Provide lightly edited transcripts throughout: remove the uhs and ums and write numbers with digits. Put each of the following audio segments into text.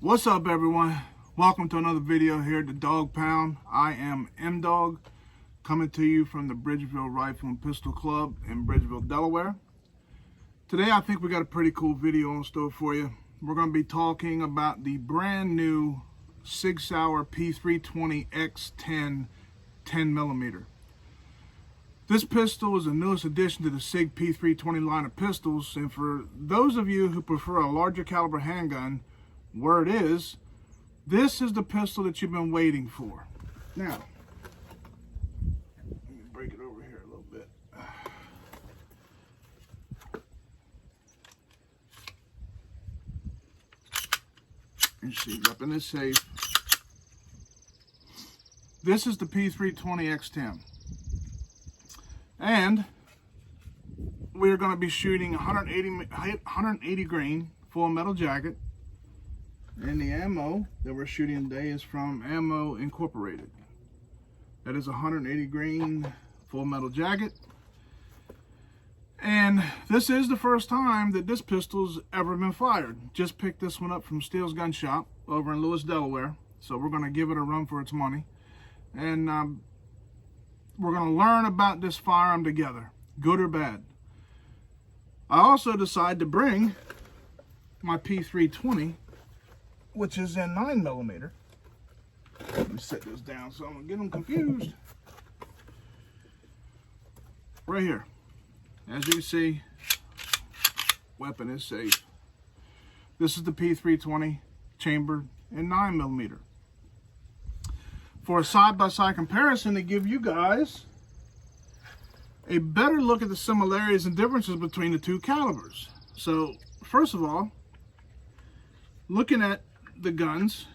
What's up, everyone? Welcome to another video here at the Dog Pound. I am M-Dog, coming to you from the Bridgeville Rifle and Pistol Club in Bridgeville, Delaware. Today I think we got a pretty cool video on store for you. We're going to be talking about the brand new Sauer P320 Xten 10mm. This pistol is the newest addition to the SIG P320 line of pistols, and for those of you who prefer a larger caliber handgun, word is, this is the pistol that you've been waiting for. Now, let me break it over here a little bit. You see, weapon is safe. This is the P320 Xten. And we're going to be shooting 180 grain full metal jacket. And the ammo that we're shooting today is from Ammo Incorporated. That is 180 grain full metal jacket. And this is the first time that this pistol's ever been fired. Just picked this one up from STEELE'S gun shop over in Lewis, Delaware. So we're going to give it a run for its money. And we're going to learn about this firearm together, good or bad. I also decided to bring my P320, which is in 9mm. Let me set this down so I don't get them confused. Right here. As you can see, weapon is safe. This is the P320 chambered in 9mm. For a side-by-side comparison to give you guys a better look at the similarities and differences between the two calibers. So, first of all, looking at the guns,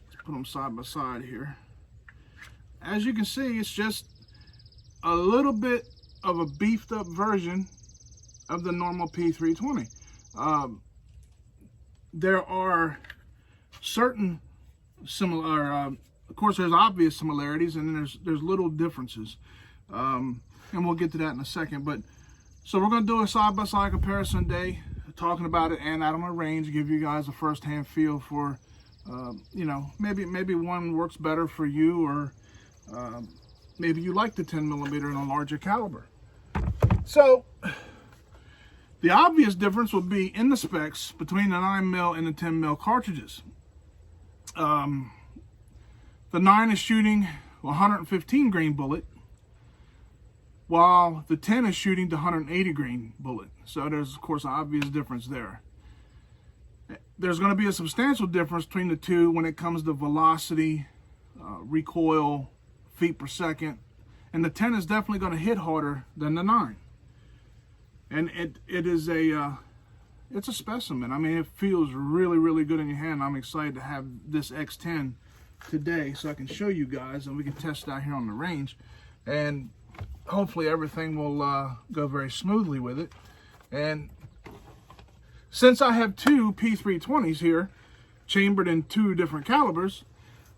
let's put them side by side here. As you can see, it's just a little bit of a beefed up version of the normal P320. There are certain similar, of course there's obvious similarities, and then there's little differences. And we'll get to that in a second. But so we're going to do a side-by-side comparison today, talking about it and out on my range, give you guys a first-hand feel for, you know, maybe one works better for you, or maybe you like the 10mm in a larger caliber. So the obvious difference will be in the specs between the 9mm and the 10mm cartridges. The 9 is shooting 115 grain bullet, while the 10 is shooting the 180 grain bullet. So there's, of course, an obvious difference there. There's going to be a substantial difference between the two when it comes to velocity, recoil, feet per second. And the 10 is definitely going to hit harder than the 9. And it's a specimen. I mean, it feels really, really good in your hand. I'm excited to have this Xten today so I can show you guys and we can test it out here on the range. And hopefully everything will go very smoothly with it. And since I have two P320s here, chambered in two different calibers,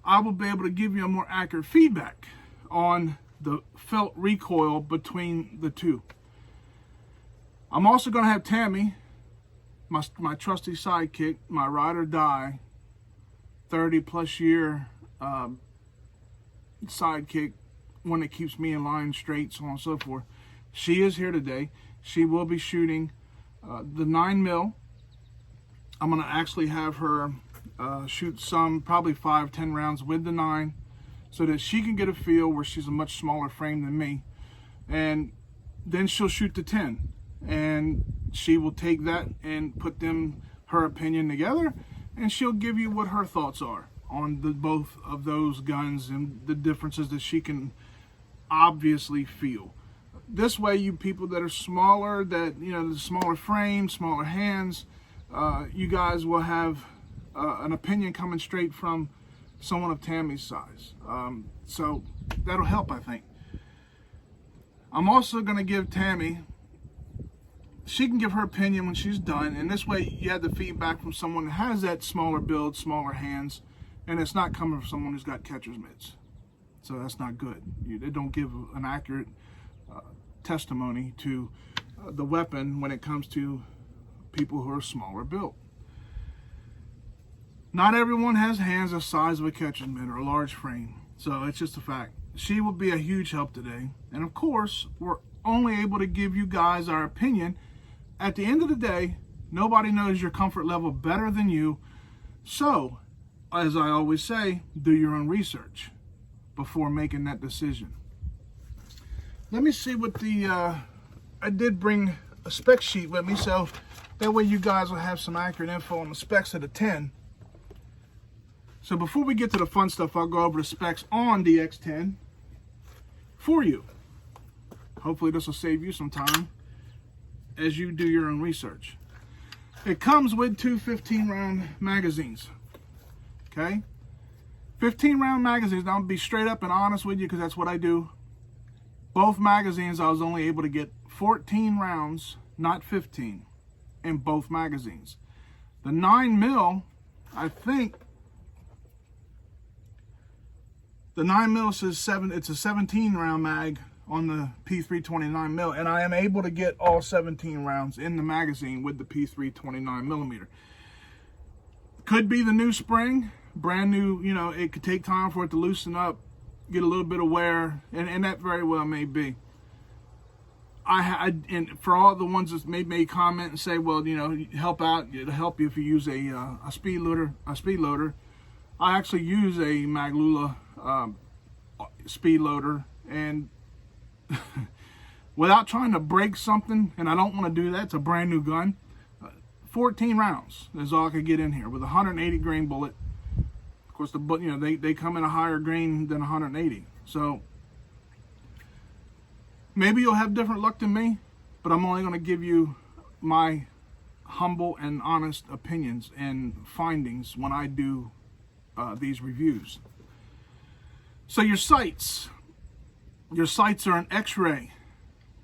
I will be able to give you a more accurate feedback on the felt recoil between the two. I'm also going to have Tammy, my trusty sidekick, my ride or die, 30+ year sidekick, one that keeps me in line straight, so on and so forth. She is here today. She will be shooting the 9mm. I'm going to actually have her shoot some, probably 5-10 rounds with the 9, so that she can get a feel where she's a much smaller frame than me. And then she'll shoot the 10. And she will take that and put them, her opinion, together, and she'll give you what her thoughts are on both of those guns and the differences that she can obviously feel. This way, you people that are smaller, that, you know, the smaller frame, smaller hands, you guys will have an opinion coming straight from someone of Tammy's size. So that'll help, I think. I'm also going to give Tammy, she can give her opinion when she's done, and this way you have the feedback from someone that has that smaller build, smaller hands, and it's not coming from someone who's got catcher's mitts. So that's not good. They don't give an accurate testimony to the weapon when it comes to people who are smaller built. Not everyone has hands the size of a catcher's mitt or a large frame, so it's just a fact. She will be a huge help today, and of course, we're only able to give you guys our opinion. At the end of the day, nobody knows your comfort level better than you, so as I always say, do your own research before making that decision. Let me see what I did bring a spec sheet with me, so that way you guys will have some accurate info on the specs of the 10. So before we get to the fun stuff, I'll go over the specs on the Xten for you. Hopefully this will save you some time as you do your own research. It comes with two 15-round magazines. Okay? 15-round magazines. Now, I'll be straight up and honest with you because that's what I do. Both magazines, I was only able to get 14 rounds, not 15, in both magazines. The 9mm, I think, the 9mm says it's a 17-round mag on the P320 9mm, and I am able to get all 17 rounds in the magazine with the P320 9mm. Could be the new spring, brand new, you know, it could take time for it to loosen up, get a little bit of wear, and that very well may be. And for all the ones that may comment and say, well, you know, it'll help you if you use a speed loader. I actually use a Maglula speed loader, and without trying to break something, and I don't want to do that, it's a brand new gun. 14 rounds is all I could get in here with a 180 grain bullet. Of course, they come in a higher grain than 180. So maybe you'll have different luck than me, but I'm only going to give you my humble and honest opinions and findings when I do these reviews. So your sights are an X-ray,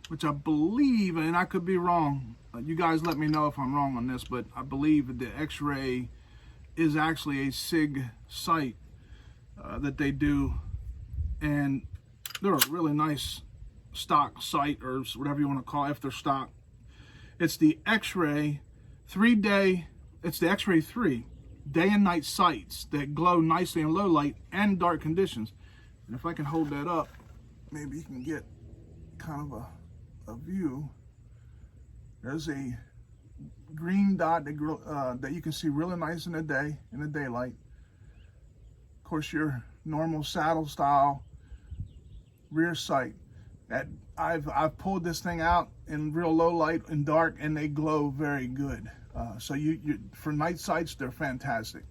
which I believe, and I could be wrong, you guys let me know if I'm wrong on this, but I believe that the X-ray is actually a SIG sight that they do, and they're a really nice stock sight, or whatever you want to call it, if they're stock. It's the X-ray 3-day, it's the X-ray 3 day and night sights that glow nicely in low light and dark conditions. And if I can hold that up, maybe you can get kind of a view. There's a green dot that you can see really nice in the day, in the daylight. Of course, your normal saddle style rear sight. That I've pulled this thing out in real low light and dark, and they glow very good. So you for night sights, they're fantastic.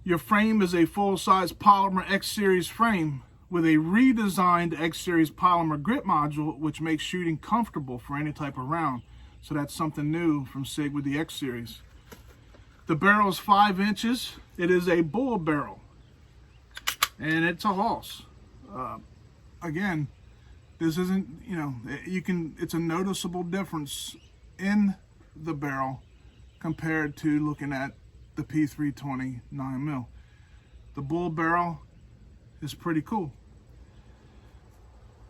Your frame is a full-size polymer X-Series frame with a redesigned X-Series polymer grip module, which makes shooting comfortable for any type of round. So that's something new from SIG with the X-Series. The barrel is 5 inches. It is a bull barrel, and it's a Hoss. Again, this isn't, you know, it's a noticeable difference in the barrel compared to looking at the P320 9mm. The bull barrel is pretty cool.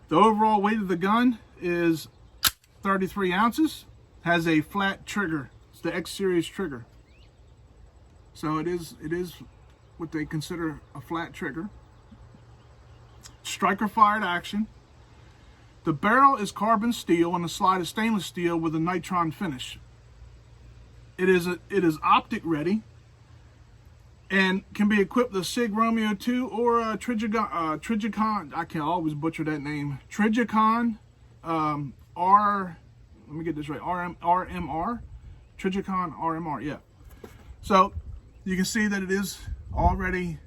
The overall weight of the gun is 33 ounces, has a flat trigger. It's the X-Series trigger. So it is what they consider a flat trigger. Striker fired action. The barrel is carbon steel and the slide is stainless steel with a nitron finish. It is optic ready and can be equipped with a SIG Romeo 2 or a Trijicon, I can always butcher that name, Trijicon let me get this right, RMR, Trijicon RMR, yeah. So you can see that it's already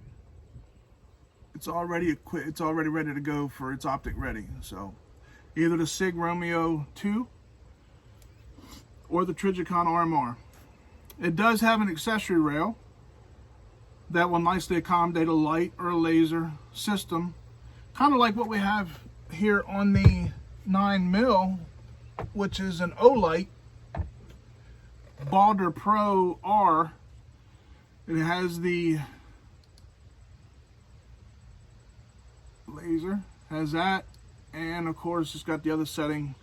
equipped, it's already ready to go for its optic ready. So either the SIG Romeo 2 or the Trijicon RMR. It does have an accessory rail that will nicely accommodate a light or a laser system, kind of like what we have here on the 9mm, which is an Olight Balder Pro R. It has the laser, has that, and of course it's got the other setting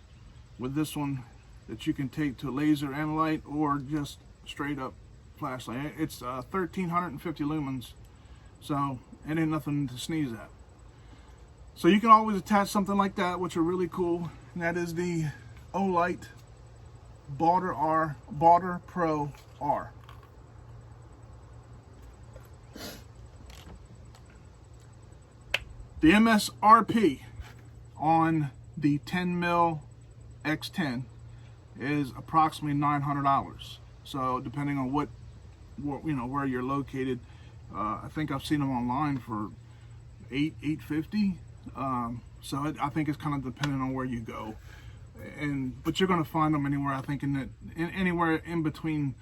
with this one that you can take to laser and light or just straight up flashlight. It's 1350 lumens, so it ain't nothing to sneeze at. So you can always attach something like that, which are really cool. And that is the Olight Barter Pro R. The MSRP on the 10mm Xten is approximately $900. So depending on what you know, where you're located, I think I've seen them online for $850. So I think it's kind of dependent on where you go, but you're going to find them anywhere. I think anywhere in between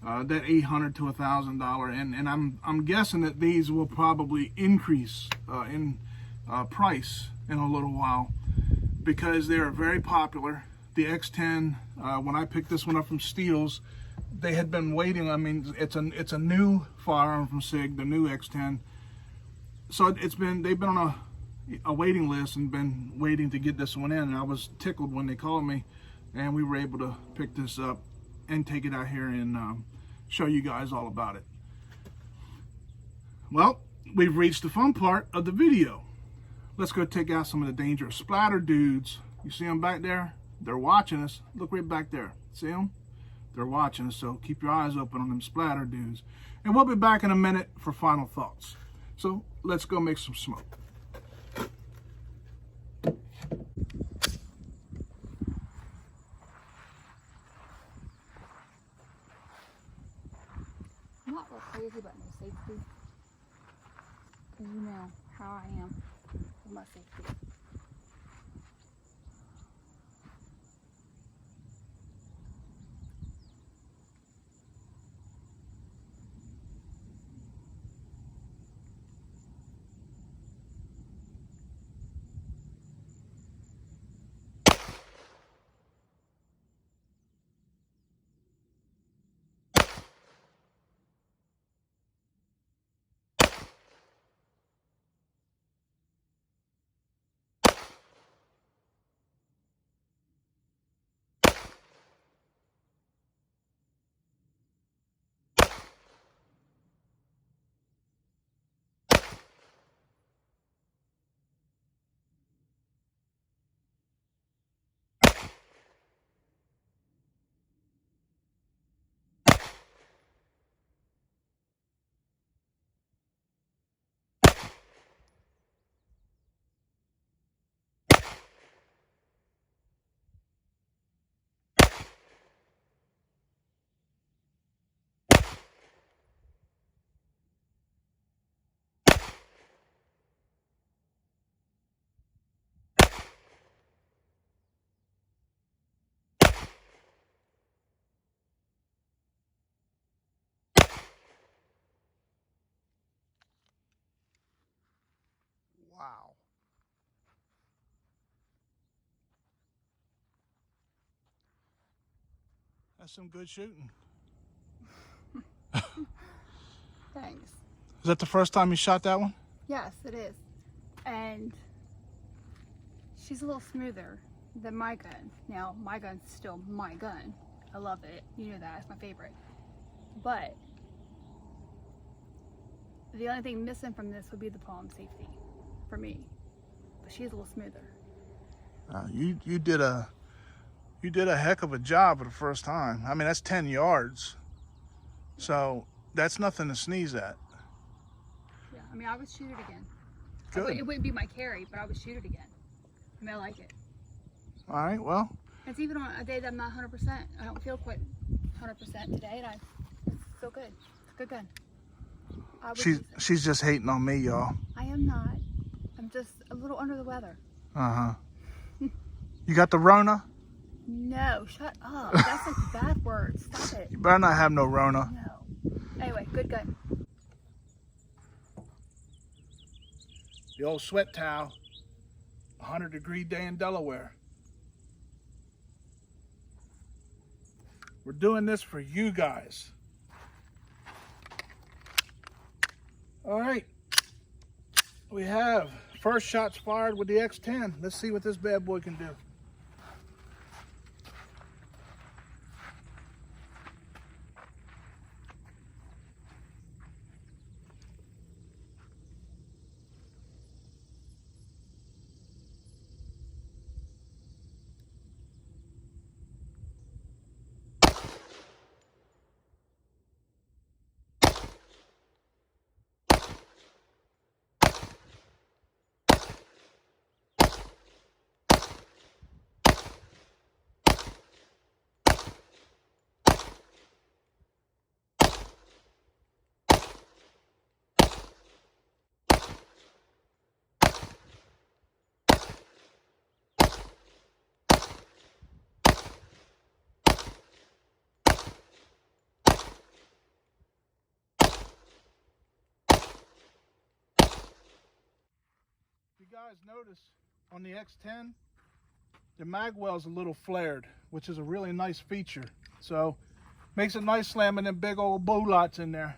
that $800 to $1,000, and I'm guessing that these will probably increase in price in a little while because they are very popular. The Xten, when I picked this one up from STEELE'S, they had been waiting. I mean, it's a new firearm from SIG, the new Xten. So they've been on a waiting list and been waiting to get this one in, and I was tickled when they called me and we were able to pick this up and take it out here and show you guys all about it. Well, we've reached the fun part of the video. Let's go take out some of the dangerous splatter dudes. You see them back there? They're watching us. Look right back there. See them? They're watching us, so keep your eyes open on them splatter dudes. And we'll be back in a minute for final thoughts. So let's go make some smoke. I'm not real crazy about no safety, because you know how I am with my safety. Wow. That's some good shooting. Thanks. Is that the first time you shot that one? Yes, it is. And she's a little smoother than my gun. Now, my gun's still my gun. I love it. You know that. It's my favorite. But the only thing missing from this would be the palm safety for me. But she's a little smoother. You did a heck of a job for the first time. I mean, that's 10 yards. So that's nothing to sneeze at. Yeah, I mean, I would shoot it again. Good. It wouldn't be my carry, but I would shoot it again. I mean, I like it. All right, well. It's even on a day that I'm not 100%. I don't feel quite 100% today, and it's still good. It's a good gun. She's just hating on me, y'all. I am not. I'm just a little under the weather. Uh-huh. You got the Rona? No, shut up. That's like bad words. Stop it. You better not have no Rona. No. Anyway, good gun. The old sweat towel. 100-degree day in Delaware. We're doing this for you guys. All right. We have first shots fired with the Xten. Let's see what this bad boy can do. guys notice on the Xten, the mag well's a little flared, which is a really nice feature. So makes it nice slamming them big old bullets in there.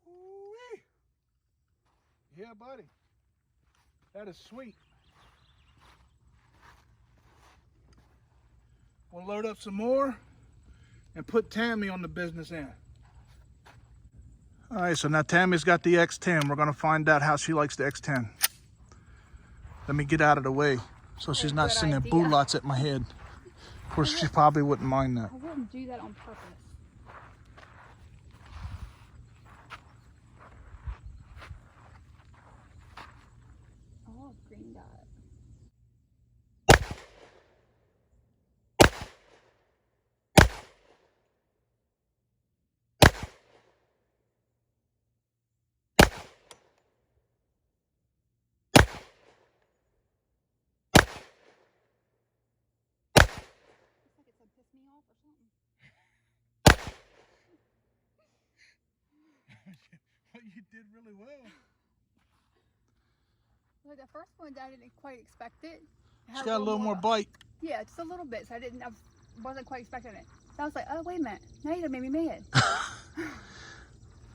Ooh-wee. Yeah, buddy. That is sweet. We'll load up some more and put Tammy on the business end. All right, so now Tammy's got the Xten. We're gonna find out how she likes the Xten. Let me get out of the way so she's not sending bullets at my head. Of course, she probably wouldn't mind that. I wouldn't do that on purpose. Oh, green dot. Piss me off or something. Well, you did really well. Like the first one, I didn't quite expect it. It's got a little more bite. Yeah, just a little bit. So I wasn't quite expecting it. So I was like, oh wait a minute, now you done made me mad.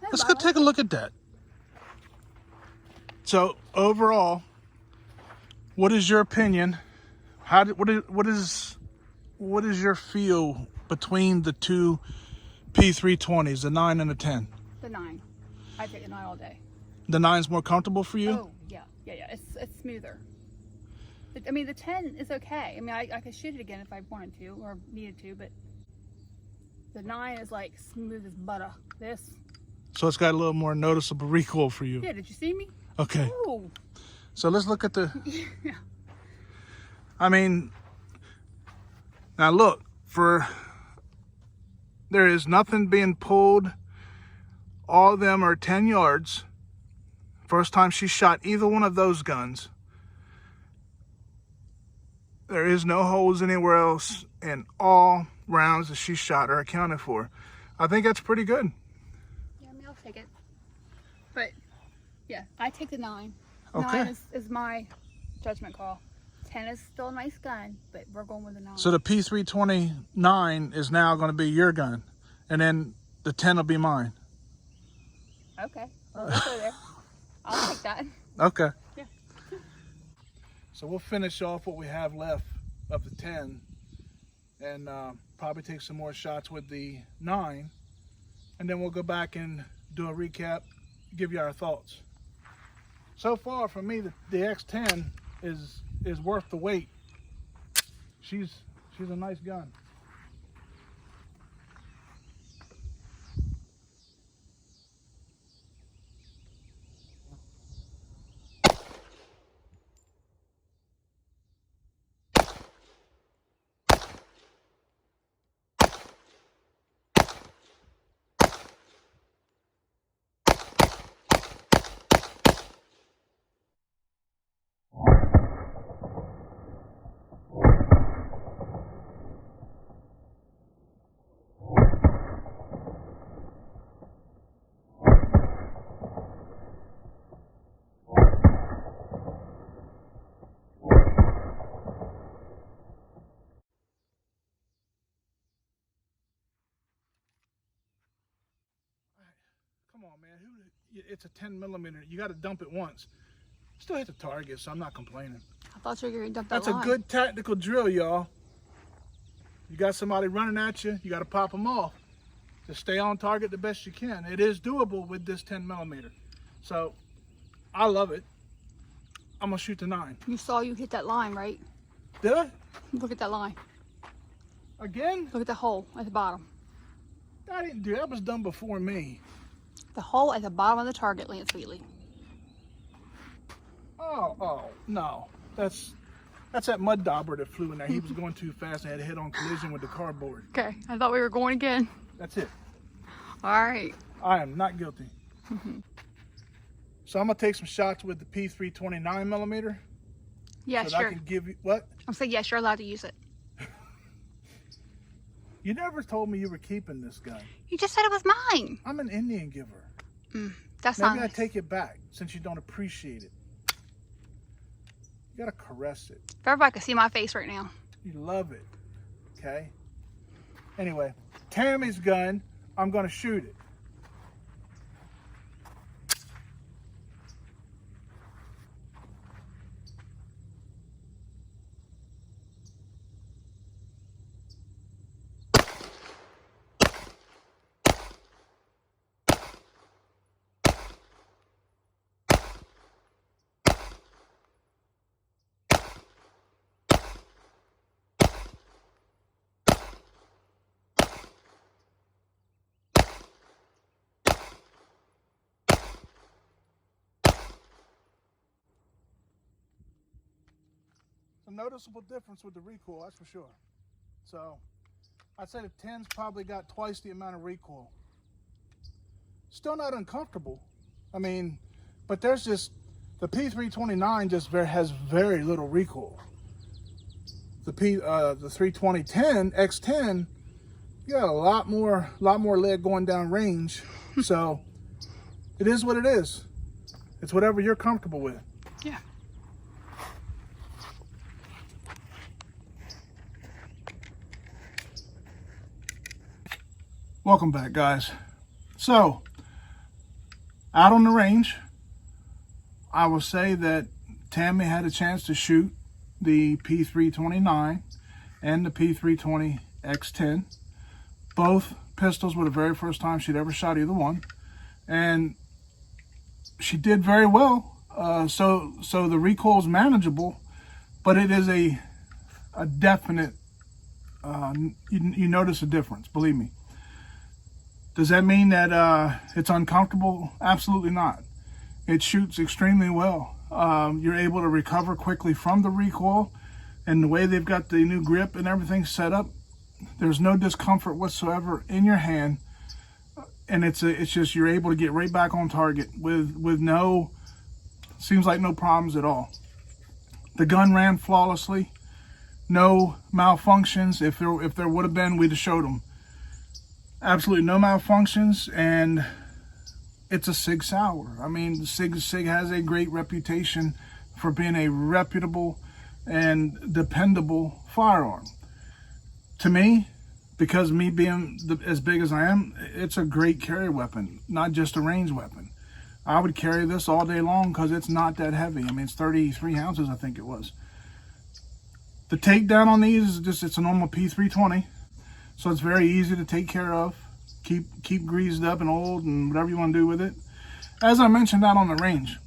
Let's go take a look at that. So overall, what is your opinion? What is your feel between the two P320s, the 9 and the 10? The 9. I take the 9 all day. The 9's more comfortable for you? Oh yeah. It's smoother. I mean, the 10 is okay. I mean, I could shoot it again if I wanted to or needed to, but the 9 is like smooth as butter. This. So it's got a little more noticeable recoil for you. Yeah. Did you see me? Okay. Ooh. So let's look at the. Yeah. I mean, now look, there is nothing being pulled. All of them are 10 yards. First time she shot either one of those guns. There is no holes anywhere else, and all rounds that she shot are accounted for. I think that's pretty good. Yeah, I mean, I'll take it. But yeah, I take the 9. Okay. 9 is my judgment call. 10 is still a nice gun, but we're going with the 9. So the P329 is now going to be your gun, and then the 10 will be mine. Okay, well, let's go there. I'll take that. Okay. Yeah. So we'll finish off what we have left of the 10, and probably take some more shots with the 9, and then we'll go back and do a recap, give you our thoughts. So far, for me, the Xten is worth the wait. She's a nice gun. Come on, man. It's a 10 millimeter. You got to dump it once. Still hit the target, so I'm not complaining. I thought you were going to dump that That's a good tactical drill, y'all. You got somebody running at you, you got to pop them off. to stay on target the best you can. It is doable with this 10mm. So I love it. I'm gonna shoot the 9. You saw you hit that line, right? Did I? Look at that line. Again? Look at the hole at the bottom. I didn't do that. That was done before me. The hole at the bottom of the target, Lance Wheatley. Oh, no. That's that mud dauber that flew in there. He was going too fast and had a head-on collision with the cardboard. Okay, I thought we were going again. That's it. All right. I am not guilty. So I'm gonna take some shots with the P320 9mm. Yeah, so sure. I can give you what? I'm saying yes, you're allowed to use it. You never told me you were keeping this gun. You just said it was mine. I'm an Indian giver. That's Maybe not I nice. take it back since you don't appreciate it. You gotta caress it. If everybody could see my face right now. You love it. Okay? Anyway, Tammy's gun, I'm gonna shoot it. A noticeable difference with the recoil, that's for sure. So I'd say the 10's probably got twice the amount of recoil. Still not uncomfortable. I mean, but there's just, the P329 just has very little recoil. The 320-10 Xten, you got a lot more lead going down range. So it is what it is. It's whatever you're comfortable with. Yeah. Welcome back, guys. So, out on the range, I will say that Tammy had a chance to shoot the P329 and the P320 X10. Both pistols were the very first time she'd ever shot either one. And she did very well. So the recoil is manageable, but it is a definite, you notice a difference, believe me. Does that mean that it's uncomfortable? Absolutely not. It shoots extremely well. You're able to recover quickly from the recoil, and the way they've got the new grip and everything set up, there's no discomfort whatsoever in your hand, and it's just you're able to get right back on target with no, seems like no problems at all. The gun ran flawlessly, no malfunctions. If there would have been, we'd have showed them. Absolutely no malfunctions, and it's a SIG Sauer. I mean, SIG has a great reputation for being a reputable and dependable firearm. To me, because me being as big as I am, it's a great carry weapon, not just a range weapon. I would carry this all day long because it's not that heavy. I mean, it's 33 ounces, I think it was. The takedown on these is just, it's a normal P320. So it's very easy to take care of, keep greased up and oiled and whatever you want to do with it. As I mentioned out on the range,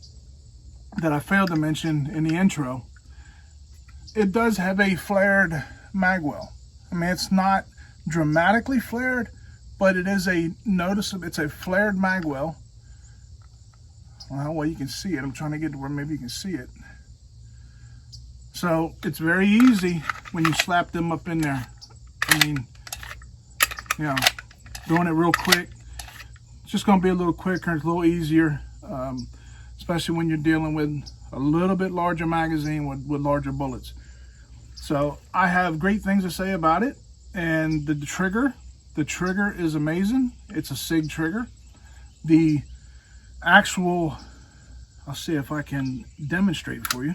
that I failed to mention in the intro, it does have a flared magwell. I mean, it's not dramatically flared, but it is a noticeable, it's a flared magwell. Well, you can see it. I'm trying to get to where maybe you can see it. So it's very easy when you slap them up in there. I mean, you know, doing it real quick. It's just going to be a little quicker, it's a little easier, especially when you're dealing with a little bit larger magazine with larger bullets. So I have great things to say about it. And the trigger is amazing. It's a SIG trigger. The actual, I'll see if I can demonstrate for you.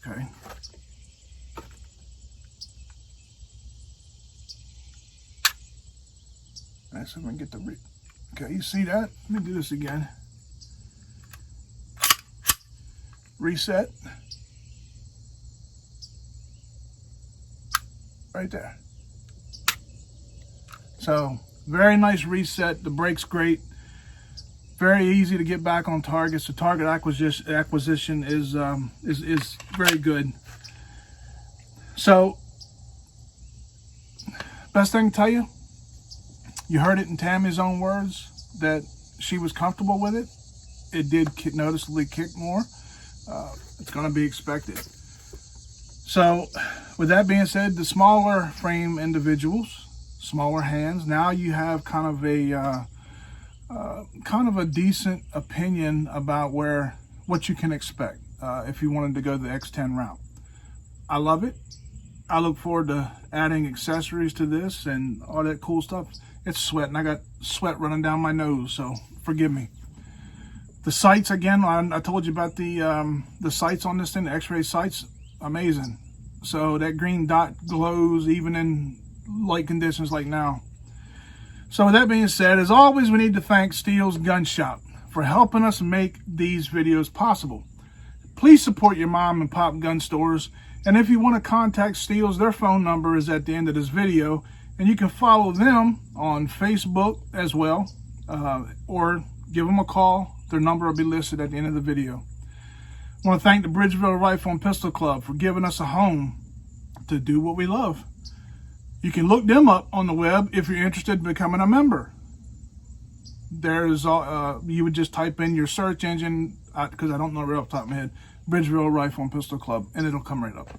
Okay. Let's see if I can get the okay, you see that? Let me do this again. Reset. Right there. So Very nice reset. The brake's great. Very easy to get back on targets. The target acquisition is very good. So, best thing to tell you, you heard it in Tammy's own words that she was comfortable with it. It did noticeably kick more. It's going to be expected. So, with that being said, the smaller frame individuals, smaller hands, now you have kind of a decent opinion about what you can expect if you wanted to go the Xten route. I love it. I look forward to adding accessories to this and all that cool stuff. It's sweating. I got sweat running down my nose, so forgive me. The sights, again, I told you about the sights on this thing, the X-ray sights, amazing. So that green dot glows even in light conditions like now. So with that being said, as always, we need to thank STEELE'S Gun Shop for helping us make these videos possible. Please support your mom and pop gun stores. And if you want to contact STEELE'S, their phone number is at the end of this video. And you can follow them on Facebook as well, or give them a call. Their number will be listed at the end of the video. I want to thank the Bridgeville Rifle and Pistol Club for giving us a home to do what we love. You can look them up on the web if you're interested in becoming a member. You would just type in your search engine, because I don't know right off the top of my head, Bridgeville Rifle and Pistol Club, and it'll come right up.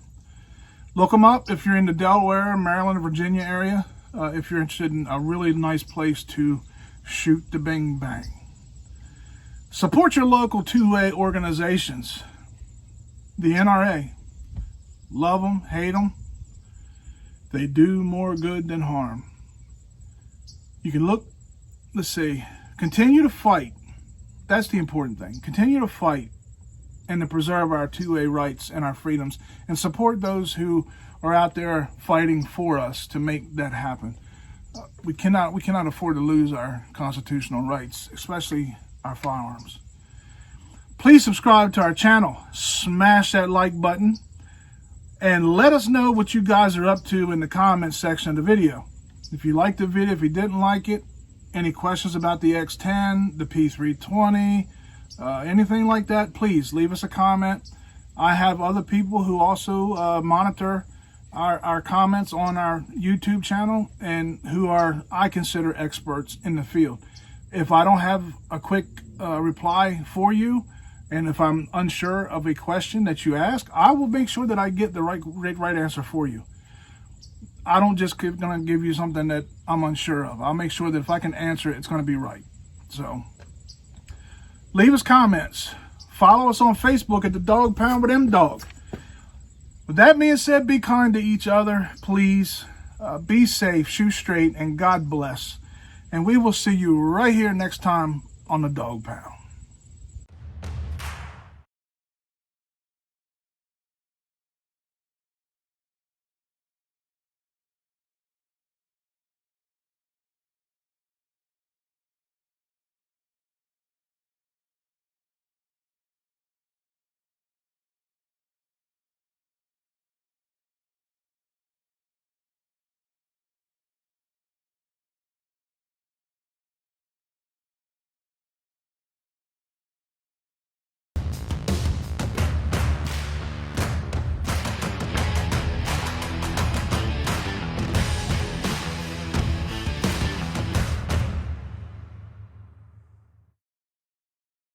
Look them up if you're in the Delaware, Maryland, Virginia area, if you're interested in a really nice place to shoot the bing bang. Support your local 2A organizations. The NRA. Love them, hate them. They do more good than harm. You can look, let's see, continue to fight. That's the important thing. Continue to fight and to preserve our 2A rights and our freedoms, and support those who are out there fighting for us to make that happen. We cannot afford to lose our constitutional rights, especially our firearms. Please subscribe to our channel, smash that like button, and let us know what you guys are up to in the comments section of the video. If you liked the video, if you didn't like it, any questions about the Xten, the P320, anything like that, please leave us a comment. I have other people who also monitor our comments on our YouTube channel, and who I consider experts in the field. If I don't have a quick reply for you, and if I'm unsure of a question that you ask, I will make sure that I get the right answer for you. I don't just gonna give you something that I'm unsure of. I'll make sure that if I can answer it, it's gonna be right. So leave us comments. Follow us on Facebook at the Dog Pound with M Dog. With that being said, be kind to each other, please. Be safe, shoot straight, and God bless. And we will see you right here next time on the Dog Pound.